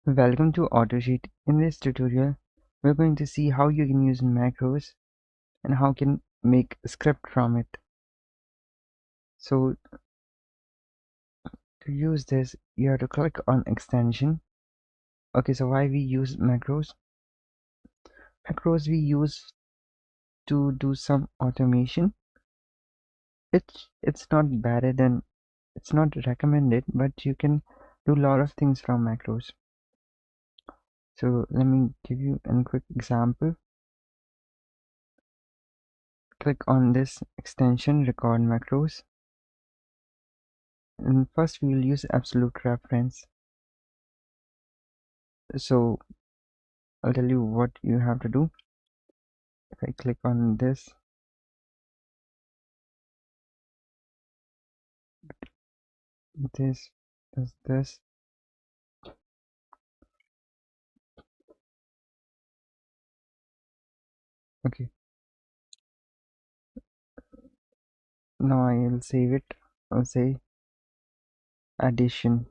Welcome to AutoSheet. In this tutorial, we're going to see how you can use macros and how you can make a script from it. So to use this, you have to click on extension. Okay, so why we use macros? Macros we use to do some automation. It's not bad and it's not recommended, but you can do a lot of things from macros. So let me give you a quick example. Click on this extension, record macros. And first we will use absolute reference. So I'll tell you what you have to do. If I click on this, this is this. Okay, now I will save it. I'll say addition.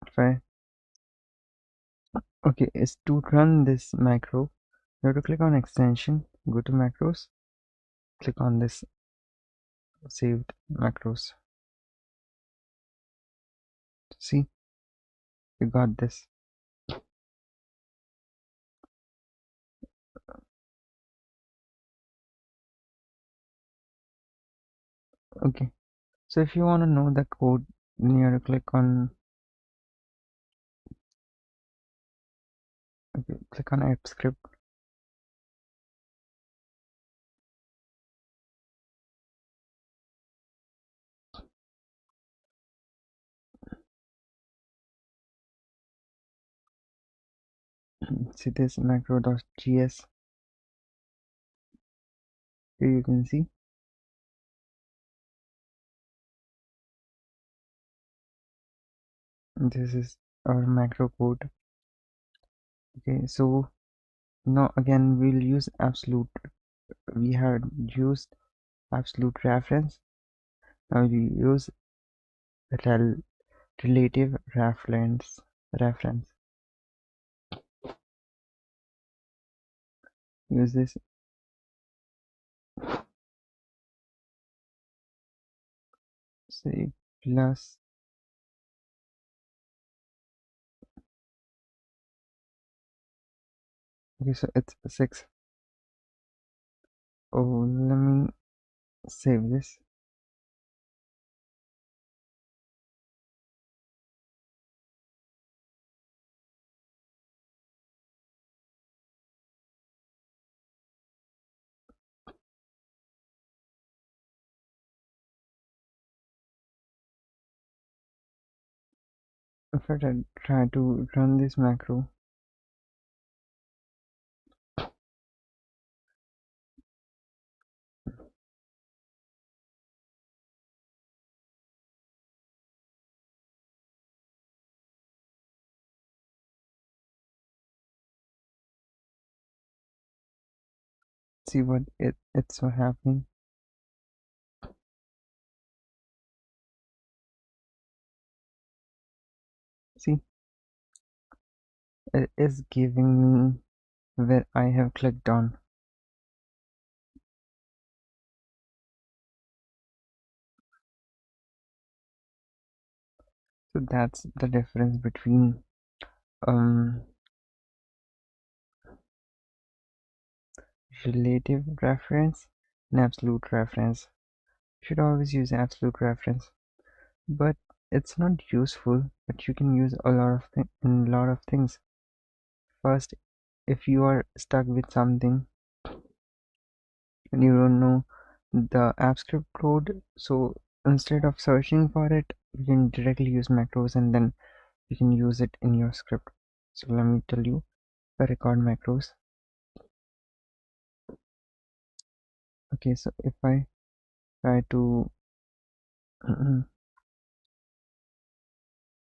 If I okay, is to run this macro, you have to click on extension, go to macros, click on this saved macros. See, you got this. Okay, so if you want to know the code, then you have to click on app script. See this macro.js. Here you can see this is our macro code. Okay, so now again we'll use absolute. We had used absolute reference. Now we use rel relative reference. Use this. Say plus. Okay, so it's 6. Oh, let me save this. If I try to run this macro, see what it's what happening. See, it is giving me where I have clicked on. So that's the difference between relative reference and absolute reference. You should always use absolute reference, but it's not useful. But you can use a lot of things. First, if you are stuck with something and you don't know the AppScript code, so instead of searching for it, you can directly use macros and then you can use it in your script. So let me tell you the record macros. Okay, so if I try to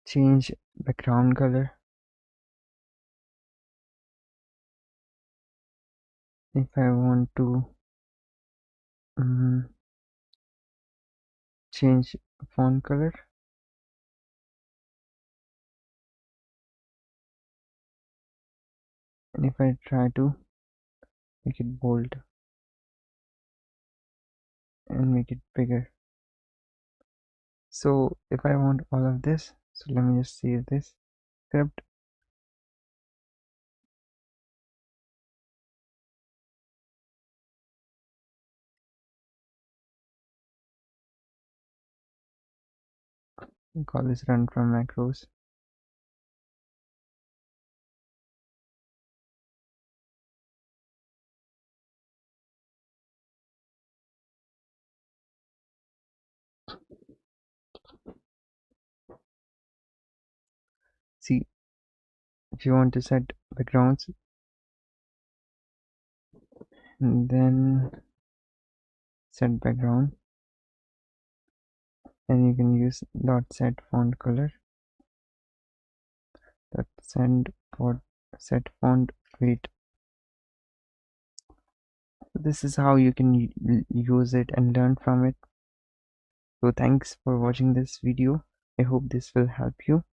change background color, if I want to change font color, and if I try to make it bold and make it bigger. So if I want all of this, so let me just save this script. And call this run from macros. See, if you want to set backgrounds, and then set background, and you can use dot set font color, dot send for set font weight. This is how you can use it and learn from it. So thanks for watching this video. I hope this will help you.